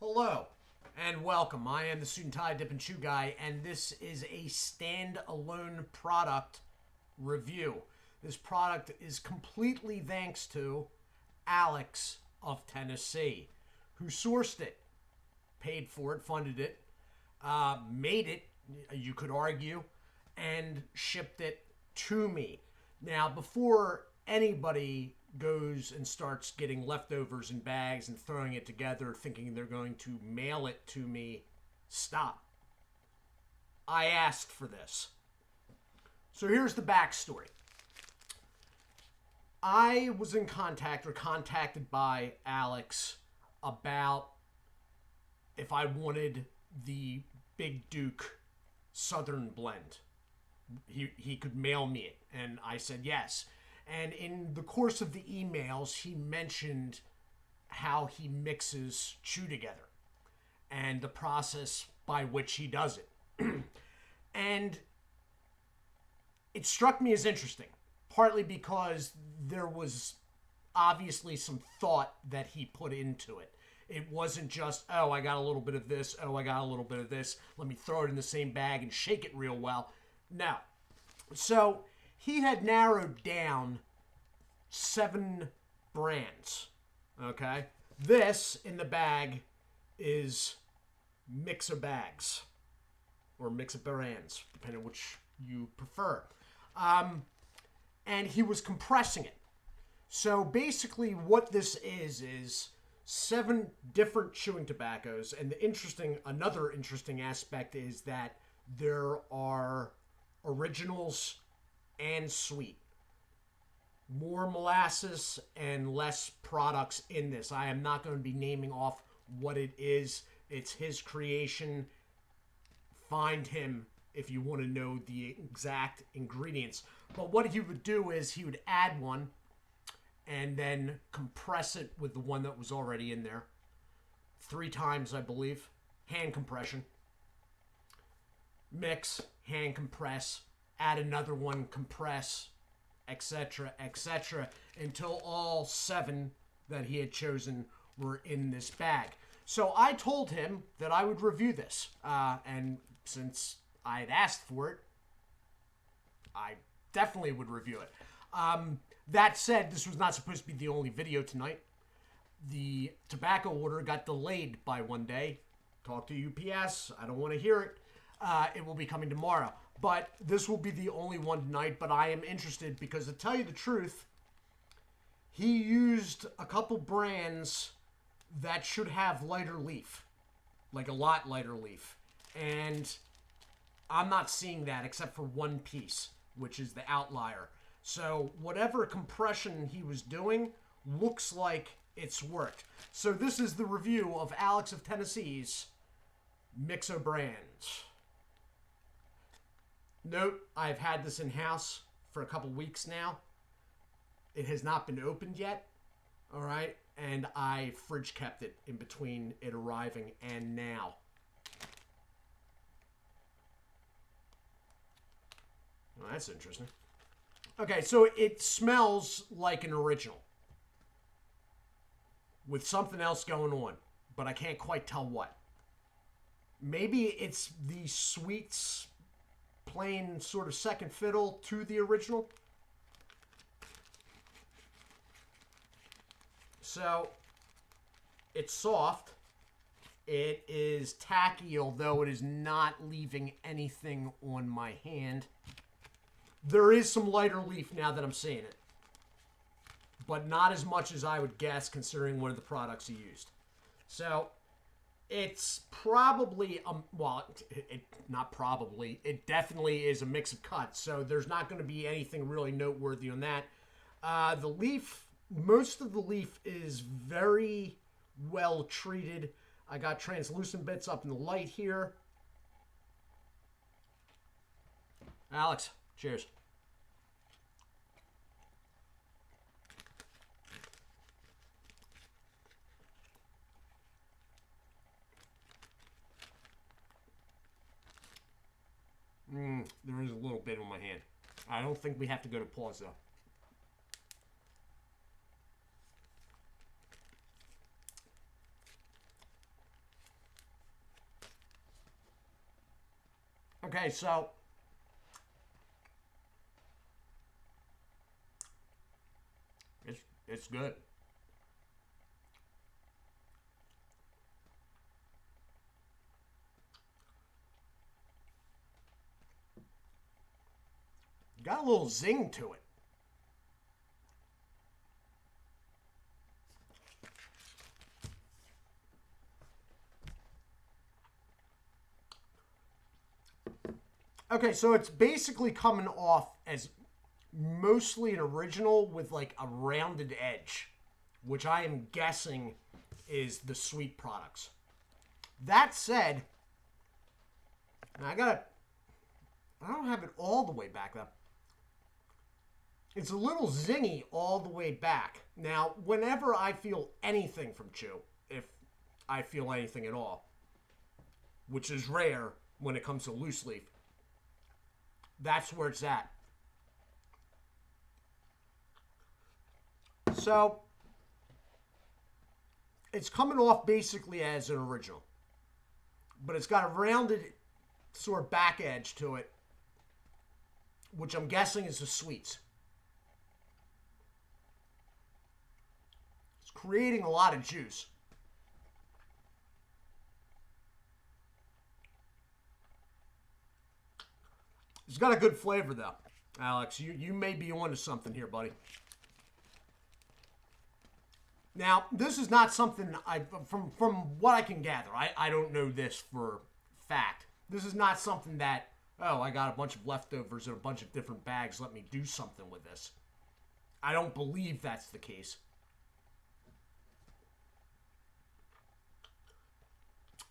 Hello and welcome. I am the Suit&Tie Dip&ChewGuy, and this is a standalone product review. This product is completely thanks to Alex of Tennessee, who sourced it, paid for it, funded it, made it, you could argue, and shipped it to me. Now, before anybody goes and starts getting leftovers in bags and throwing it together thinking they're going to mail it to me, stop. I asked for this. So here's the backstory. I was in contact or contacted by Alex about if I wanted the Big Duke Southern blend. He could mail me it, and I said yes. And in the course of the emails, he mentioned how he mixes chew together and the process by which he does it. And it struck me as interesting, partly because there was obviously some thought that he put into it. It wasn't just, oh, I got a little bit of this, oh, I got a little bit of this, let me throw it in the same bag and shake it real well. No. So he had narrowed down 7 brands, okay? This, in the bag, is mix of bags, or mix of brands, depending on which you prefer. And he was compressing it. So basically what this is 7 different chewing tobaccos, and another interesting aspect is that there are originals and sweet. More molasses and less products in this. I am not going to be naming off what it is. It's his creation. Find him if you want to know the exact ingredients. But what he would do is he would add one and then compress it with the one that was already in there. 3 times, I believe. Hand compression. Mix, hand compress, add another one, compress, etc., etc., until all 7 that he had chosen were in this bag. So I told him that I would review this, and since I had asked for it, I definitely would review it. That said, this was not supposed to be the only video tonight. The tobacco order got delayed by 1 day. Talk to UPS. I don't want to hear it. It will be coming tomorrow. But this will be the only one tonight. But I am interested because, to tell you the truth, he used a couple brands that should have lighter leaf. Like a lot lighter leaf. And I'm not seeing that except for one piece, which is the outlier. So whatever compression he was doing looks like it's worked. So this is the review of Alex of Tennessee's Mixo brands. Note, I've had this in-house for a couple weeks now. It has not been opened yet, all right? And I fridge kept it in between it arriving and now. Well, that's interesting. Okay, so it smells like an original with something else going on, but I can't quite tell what. Maybe it's the sweets playing sort of second fiddle to the original. So it's soft. It is tacky, although it is not leaving anything on my hand. There is some lighter leaf now that I'm seeing it, but not as much as I would guess considering one of the products he used. So it's probably, it definitely is a mix of cuts, so there's not going to be anything really noteworthy on that. The leaf, most of the leaf is very well treated. I got translucent bits up in the light here. Alex, cheers. There is a little bit on my hand. I don't think we have to go to pause, though. Okay, so it's good. Got a little zing to it. Okay, so it's basically coming off as mostly an original with like a rounded edge, which I am guessing is the sweet products. That said, and I don't have it all the way back though. It's a little zingy all the way back. Now, whenever I feel anything from Chew, if I feel anything at all, which is rare when it comes to loose leaf, that's where it's at. So, it's coming off basically as an original, but it's got a rounded sort of back edge to it, which I'm guessing is the sweets. It's creating a lot of juice. It's got a good flavor though, Alex. You may be onto something here, buddy. Now, this is not something from what I can gather. I don't know this for fact. This is not something that, oh, I got a bunch of leftovers in a bunch of different bags. Let me do something with this. I don't believe that's the case.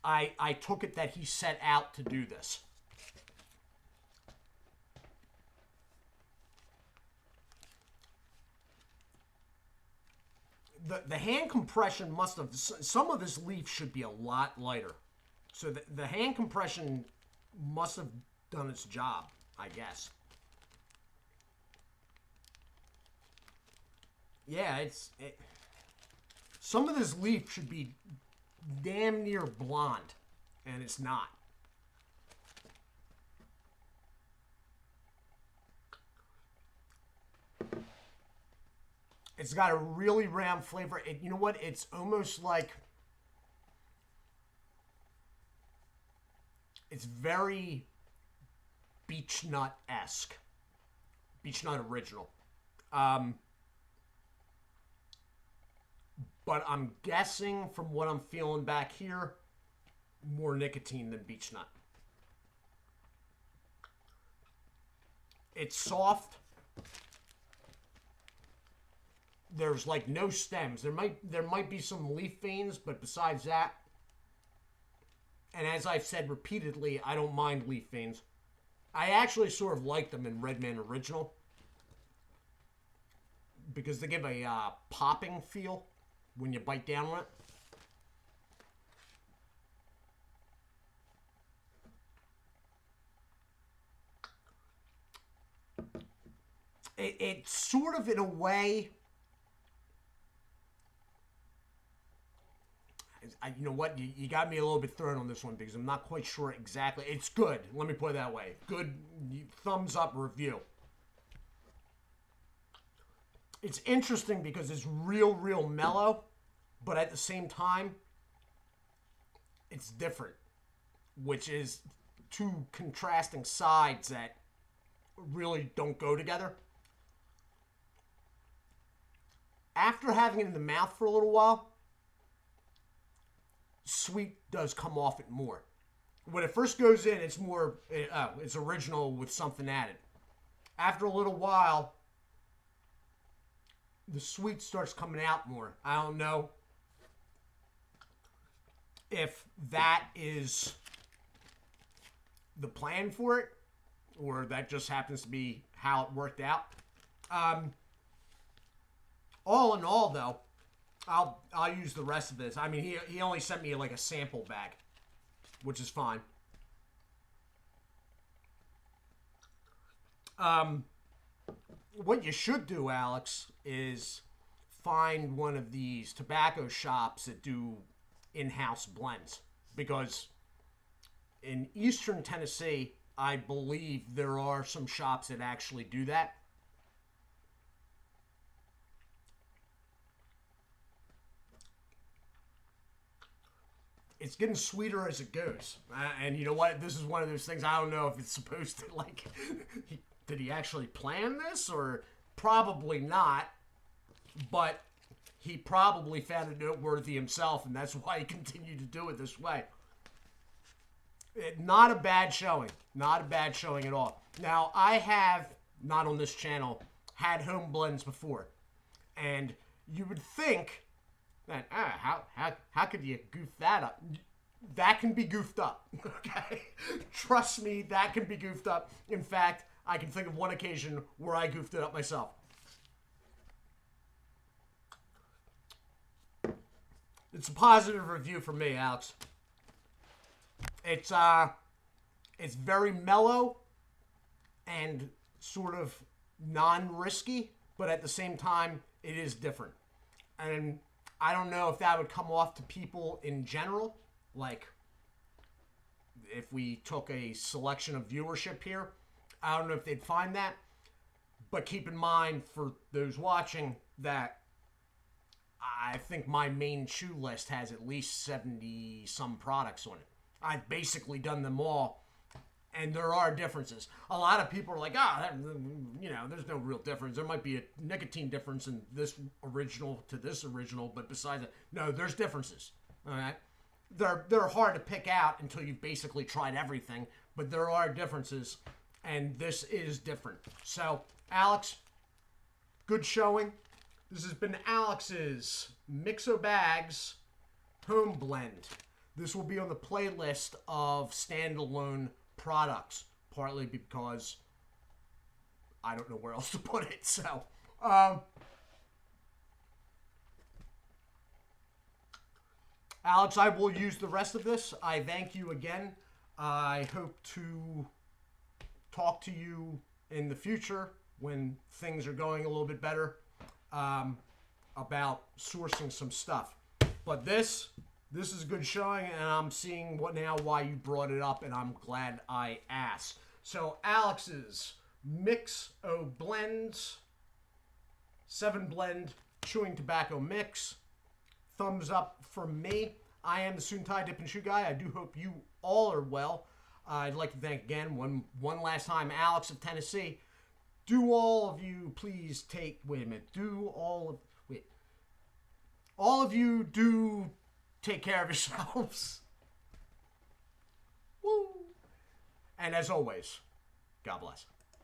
I took it that he set out to do this. The hand compression must have, some of this leaf should be a lot lighter. So the hand compression must have done its job, I guess. Yeah, some of this leaf should be damn near blonde, and it's not. It's got a really round flavor. You know what? It's almost like, it's very beech nut-esque. Beech nut original. But I'm guessing from what I'm feeling back here, more nicotine than beech nut. It's soft. There's like no stems. There might be some leaf veins, but besides that, and as I've said repeatedly, I don't mind leaf veins. I actually sort of like them in Redman Original because they give a popping feel when you bite down on it. It's sort of in a way. You know what? You got me a little bit thrown on this one because I'm not quite sure exactly. It's good. Let me put it that way. Good thumbs up review. It's interesting because it's real mellow, but at the same time, it's different, which is two contrasting sides that really don't go together. After having it in the mouth for a little while, sweet does come off it more. When it first goes in, it's more, it's original with something added. After a little while, the sweet starts coming out more. I don't know if that is the plan for it, or that just happens to be how it worked out. All in all, though, I'll use the rest of this. I mean, he only sent me like a sample bag, which is fine. What you should do, Alex, is find one of these tobacco shops that do in-house blends, because in Eastern Tennessee, I believe there are some shops that actually do that. It's getting sweeter as it goes. And you know what? This is one of those things, I don't know if it's supposed to, like, did he actually plan this? Or probably not. But he probably found it noteworthy himself, and that's why he continued to do it this way. Not a bad showing. Not a bad showing at all. Now, I have, not on this channel, had home blends before. And you would think that, how could you goof that up? That can be goofed up, okay? Trust me, that can be goofed up. In fact, I can think of one occasion where I goofed it up myself. It's a positive review for me, Alex. It's very mellow and sort of non-risky, but at the same time, it is different. And I don't know if that would come off to people in general. Like, if we took a selection of viewership here, I don't know if they'd find that. But keep in mind, for those watching, that I think my main chew list has at least 70-some products on it. I've basically done them all, and there are differences. A lot of people are like, there's no real difference. There might be a nicotine difference in this original to this original, but besides that, no, there's differences. All right, they're hard to pick out until you've basically tried everything, but there are differences, and this is different. So, Alex, good showing. This has been Alex's Mixo Bags Home Blend. This will be on the playlist of standalone products, partly because I don't know where else to put it. So, Alex, I will use the rest of this. I thank you again. I hope to talk to you in the future when things are going a little bit better about sourcing some stuff. But this is a good showing, and I'm seeing why you brought it up, and I'm glad I asked. So Alex's Mixo Blends 7-blend chewing tobacco mix. Thumbs up from me. I am the Suit&Tie Dip&ChewGuy. I do hope you all are well. I'd like to thank again one last time Alex of Tennessee. Do all of you please take, all of you do take care of yourselves. Woo! And as always, God bless.